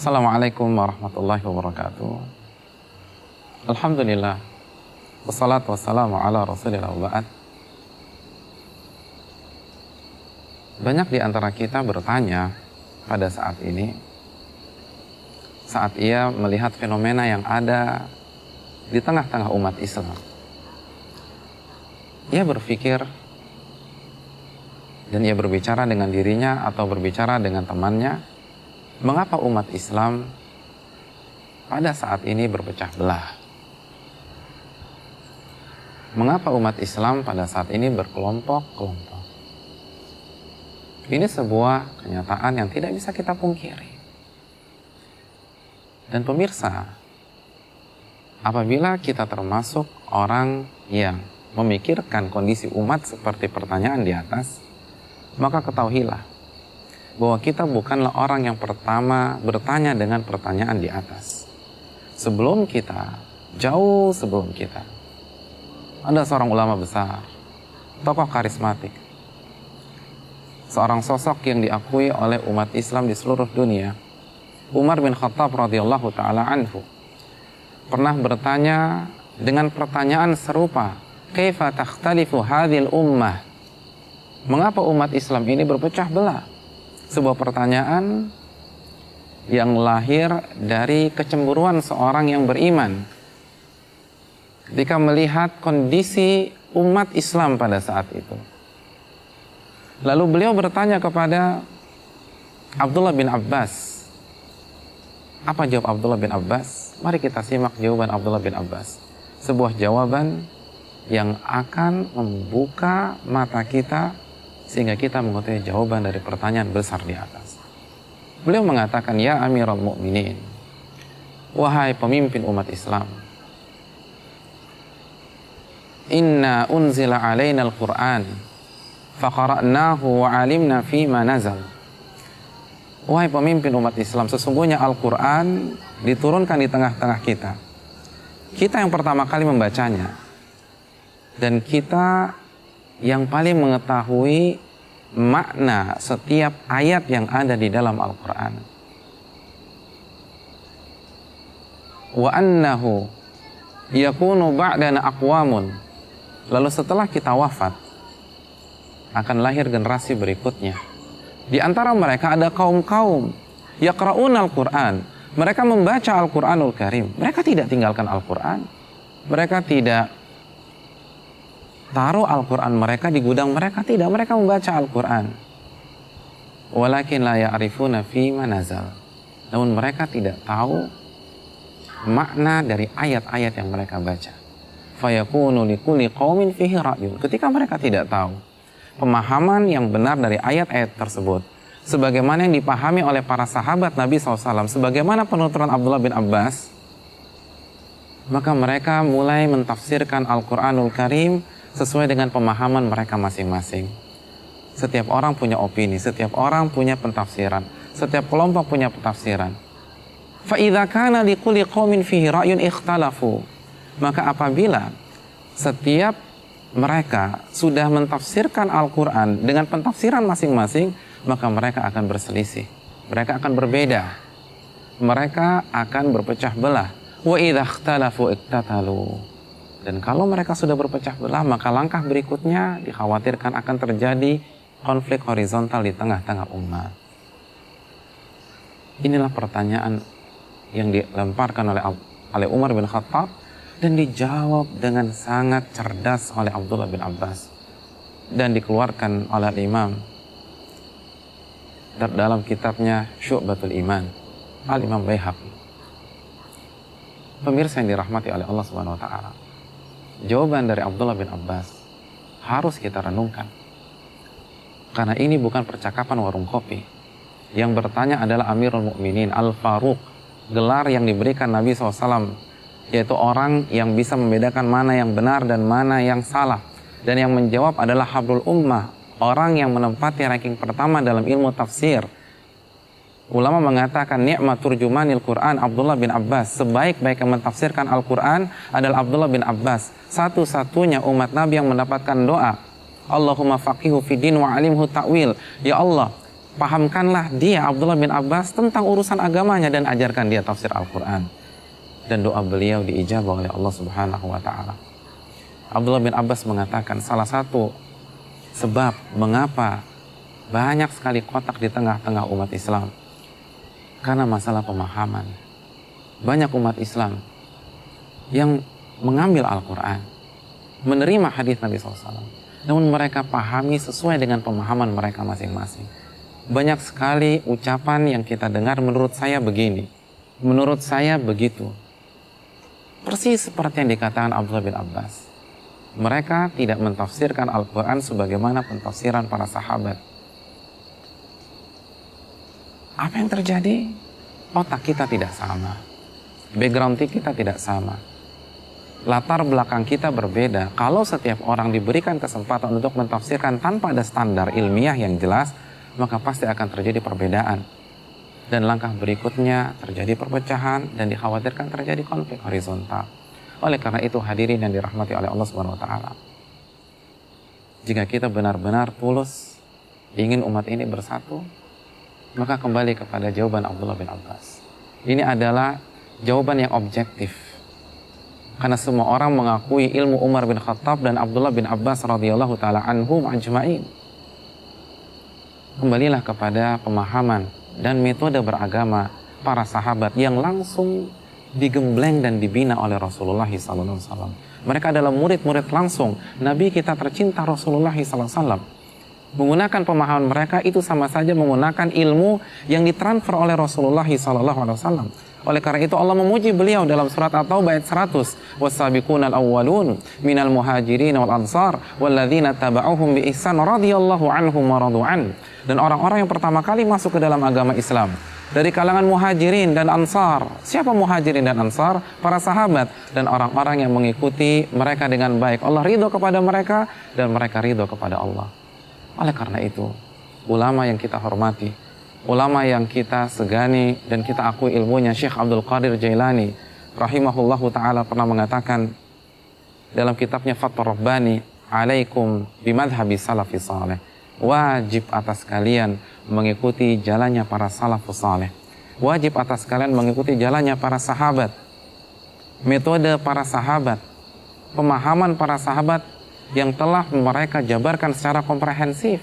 Assalamualaikum warahmatullahi wabarakatuh. Alhamdulillah, wassalatu wassalamu ala rasulillah wa ba'd. Banyak di antara kita bertanya pada saat ini, saat ia melihat fenomena yang ada di tengah-tengah umat Islam. Ia berpikir dan ia berbicara dengan dirinya atau berbicara dengan temannya, mengapa umat Islam pada saat ini berpecah belah? Mengapa umat Islam pada saat ini berkelompok-kelompok? Ini sebuah kenyataan yang tidak bisa kita pungkiri. Dan pemirsa, apabila kita termasuk orang yang memikirkan kondisi umat seperti pertanyaan di atas, maka ketahuilah bahwa kita bukanlah orang yang pertama bertanya dengan pertanyaan di atas. Sebelum kita, jauh sebelum kita, ada seorang ulama besar, tokoh karismatik, seorang sosok yang diakui oleh umat Islam di seluruh dunia, Umar bin Khattab radhiyallahu ta'ala anhu, pernah bertanya dengan pertanyaan serupa, kaifa takhtalifu hadhil ummah? Mengapa umat Islam ini berpecah belah? Sebuah pertanyaan yang lahir dari kecemburuan seorang yang beriman ketika melihat kondisi umat Islam pada saat itu. Lalu beliau bertanya kepada Abdullah bin Abbas. Apa jawab Abdullah bin Abbas? Mari kita simak jawaban Abdullah bin Abbas. Sebuah jawaban yang akan membuka mata kita sehingga kita mengetahui jawaban dari pertanyaan besar di atas. Beliau mengatakan, ya Amirul Mukminin, wahai pemimpin umat Islam, inna unzila alaina al-Quran faqara'nahu wa alimna fima nazal. Wahai pemimpin umat Islam, sesungguhnya Al-Quran diturunkan di tengah-tengah kita. Kita yang pertama kali membacanya, dan kita yang paling mengetahui makna setiap ayat yang ada di dalam Al-Quran. Wa annahu yakunu ba'dana aqwamun. Lalu setelah kita wafat, akan lahir generasi berikutnya. Di antara mereka ada kaum-kaum yaqra'un Al-Quran. Mereka membaca Al-Quranul Karim. Mereka tidak tinggalkan Al-Quran. Mereka tidak taruh Al-Quran mereka di gudang mereka, tidak, mereka membaca Al-Quran. Walakin la ya'rifuna fima nazal. Namun mereka tidak tahu makna dari ayat-ayat yang mereka baca. Fayakunu likulli qaumin fihi ra'yun. Ketika mereka tidak tahu pemahaman yang benar dari ayat-ayat tersebut, sebagaimana yang dipahami oleh para sahabat Nabi SAW, sebagaimana penuturan Abdullah bin Abbas, maka mereka mulai mentafsirkan Al-Quranul Karim sesuai dengan pemahaman mereka masing-masing. Setiap orang punya opini, setiap orang punya pentafsiran, setiap kelompok punya pentafsiran. Fa idza kana likulli qaumin fihi ra'yun ikhtalafu. Maka apabila setiap mereka sudah mentafsirkan Al-Quran dengan pentafsiran masing-masing, maka mereka akan berselisih. Mereka akan berbeda. Mereka akan berpecah belah. Wa idza ikhtalafu iktatalu. Dan kalau mereka sudah berpecah belah, maka langkah berikutnya dikhawatirkan akan terjadi konflik horizontal di tengah-tengah umat. Inilah pertanyaan yang dilemparkan oleh Umar bin Khattab dan dijawab dengan sangat cerdas oleh Abdullah bin Abbas dan dikeluarkan oleh Imam dalam kitabnya Syu'batul Iman, Al-Imam Baihaqi. Pemirsa yang dirahmati oleh Allah Subhanahu wa taala, jawaban dari Abdullah bin Abbas harus kita renungkan. Karena ini bukan percakapan warung kopi. Yang bertanya adalah Amirul Mukminin Al-Faruq, gelar yang diberikan Nabi SAW, yaitu orang yang bisa membedakan mana yang benar dan mana yang salah. Dan yang menjawab adalah Habrul Ummah, orang yang menempati ranking pertama dalam ilmu tafsir. Ulama mengatakan ni'mat turjumanil Quran Abdullah bin Abbas. Sebaik-baik yang mentafsirkan Al-Quran adalah Abdullah bin Abbas. Satu-satunya umat Nabi yang mendapatkan doa, Allahumma faqihu fiddin wa alimhu ta'wil. Ya Allah, pahamkanlah dia Abdullah bin Abbas tentang urusan agamanya dan ajarkan dia tafsir Al-Quran. Dan doa beliau diijabah oleh Allah Subhanahu wa Ta'ala. Abdullah bin Abbas mengatakan salah satu sebab mengapa banyak sekali kotak di tengah-tengah umat Islam karena masalah pemahaman. Banyak umat Islam yang mengambil Al-Quran, menerima hadis Nabi SAW, namun mereka pahami sesuai dengan pemahaman mereka masing-masing. Banyak sekali ucapan yang kita dengar, menurut saya begini, menurut saya begitu. Persis seperti yang dikatakan Abdullah bin Abbas. Mereka tidak mentafsirkan Al-Quran sebagaimana pentafsiran para sahabat. Apa yang terjadi? Otak kita tidak sama. Background kita tidak sama. Latar belakang kita berbeda. Kalau setiap orang diberikan kesempatan untuk mentafsirkan tanpa ada standar ilmiah yang jelas, maka pasti akan terjadi perbedaan. Dan langkah berikutnya terjadi perpecahan dan dikhawatirkan terjadi konflik horizontal. Oleh karena itu hadirin yang dirahmati oleh Allah Subhanahu wa Ta'ala, jika kita benar-benar tulus ingin umat ini bersatu, maka kembali kepada jawaban Abdullah bin Abbas. Ini adalah jawaban yang objektif. Karena semua orang mengakui ilmu Umar bin Khattab dan Abdullah bin Abbas radhiyallahu ta'ala anhum ajma'in. Kembalilah kepada pemahaman dan metode beragama para sahabat yang langsung digembleng dan dibina oleh Rasulullah SAW. Mereka adalah murid-murid langsung Nabi kita tercinta Rasulullah SAW. Menggunakan pemahaman mereka itu sama saja menggunakan ilmu yang ditransfer oleh Rasulullah SAW. Oleh karena itu Allah memuji beliau dalam surat At-Taubah ayat 100. Wassabiqunal awwalun minal muhajirin wal ansar walladzina taba'uhum bi ihsan radhiyallahu anhum wa radu'an. Dan orang-orang yang pertama kali masuk ke dalam agama Islam dari kalangan muhajirin dan ansar. Siapa muhajirin dan ansar? Para sahabat dan orang-orang yang mengikuti mereka dengan baik. Allah ridho kepada mereka dan mereka ridho kepada Allah. Oleh karena itu, ulama yang kita hormati, ulama yang kita segani dan kita akui ilmunya, Syekh Abdul Qadir Jailani rahimahullahu ta'ala pernah mengatakan dalam kitabnya Fathur Rabbani, alaikum bimadhabi salafi saleh. Wajib atas kalian mengikuti jalannya para salafus saleh. Wajib atas kalian mengikuti jalannya para sahabat. Metode para sahabat, pemahaman para sahabat yang telah mereka jabarkan secara komprehensif.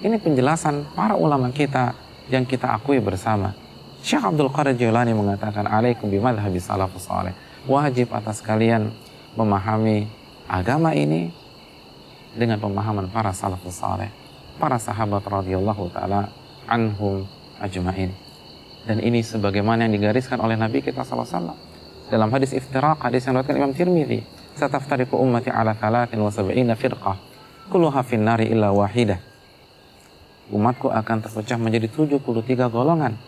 Ini penjelasan para ulama kita yang kita akui bersama. Syekh Abdul Qadir Jailani mengatakan, alaikum bimadhabi salafus saleh. Wajib atas kalian memahami agama ini dengan pemahaman para salafus saleh, para sahabat radhiyallahu ta'ala anhum ajma'in. Dan ini sebagaimana yang digariskan oleh Nabi kita SAW dalam hadis iftiraq, hadis yang diriwayatkan Imam Tirmidzi, sataftariqu ummati ala 73 firqah kulluha fin nari illa wahidah. Umatku akan terpecah menjadi 73 golongan,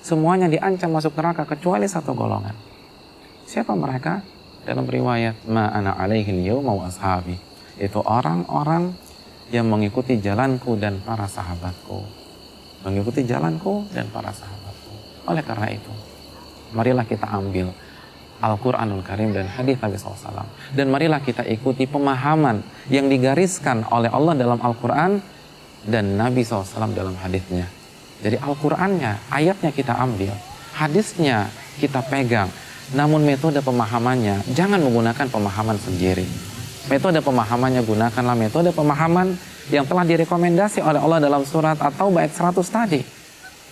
semuanya diancam masuk neraka kecuali satu golongan. Siapa mereka? Dalam riwayat ma ana alaihi al-yawma wa ashabi, itu orang-orang yang mengikuti jalanku dan para sahabatku. Mengikuti jalanku dan para sahabatku. Oleh karena itu, marilah kita ambil Al-Quranul Karim dan hadis Nabi SAW. Dan marilah kita ikuti pemahaman yang digariskan oleh Allah dalam Al-Quran dan Nabi SAW dalam hadisnya. Jadi Al-Qurannya, ayatnya kita ambil, hadisnya kita pegang. Namun metode pemahamannya, jangan menggunakan pemahaman sendiri. Metode pemahamannya gunakanlah metode pemahaman yang telah direkomendasi oleh Allah dalam surat At-Taubah ayat 100 tadi.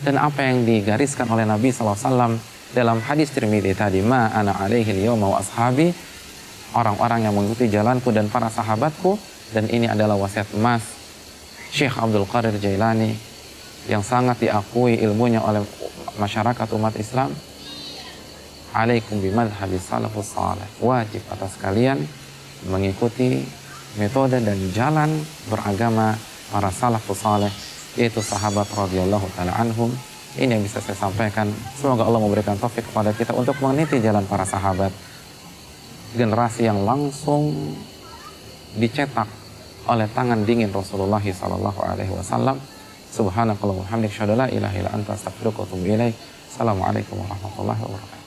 Dan apa yang digariskan oleh Nabi SAW dalam hadis Tirmidzi tadi, ma ana alaihi al-yawma wa ashabi, orang-orang yang mengikuti jalanku dan para sahabatku. Dan ini adalah wasiat emas Syekh Abdul Qadir Jailani yang sangat diakui ilmunya oleh masyarakat umat Islam. Alaikum bimadhabi salafus salih. Wajib atas kalian mengikuti metode dan jalan beragama para salafus saleh, yaitu sahabat radhiyallahu ta'ala anhum. Ini yang bisa saya sampaikan. Semoga Allah memberikan taufik kepada kita untuk meniti jalan para sahabat, generasi yang langsung dicetak oleh tangan dingin Rasulullah SAW. Subhanakallahumma wa bihamdika asyhadu an la ilaha illa anta astaghfiruka wa atubu ilaik. Assalamualaikum warahmatullahi wabarakatuh.